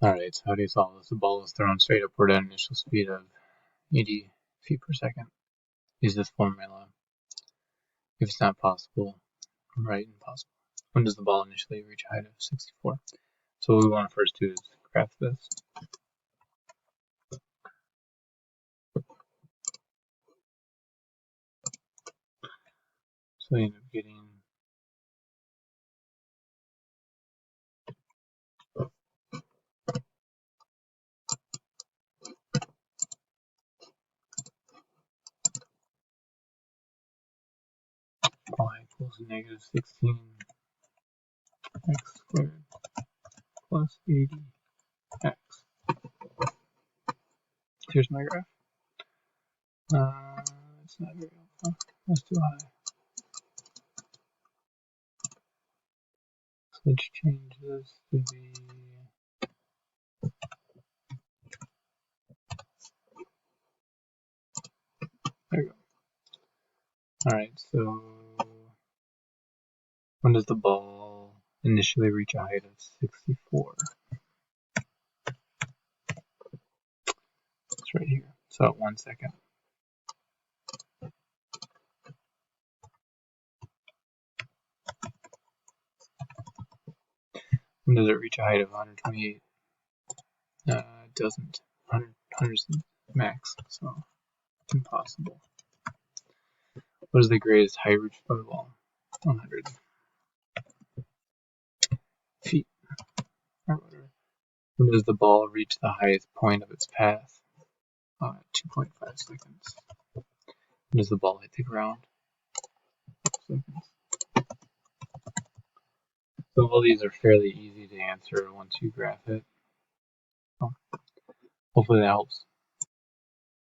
Alright, so how do you solve this? The ball is thrown straight upward at an initial speed of 80 feet per second. Use this formula. If it's not possible, write impossible. When does the ball initially reach a height of 64? So what we want to first do is graph this. So we end up getting y equals negative 16 x squared plus 80 x. Here's my graph. It's not very helpful. That's too high. So let's change this to be there we go. Alright, so when does the ball initially reach a height of 64? It's right here. So at 1 second. When does it reach a height of 128? It doesn't. 100's max, so impossible. What is the greatest height reached by the ball? 100 feet or whatever. When does the ball reach the highest point of its path? 2.5 seconds. When does the ball hit the ground? Seconds. So all these are fairly easy to answer once you graph it. Hopefully that helps.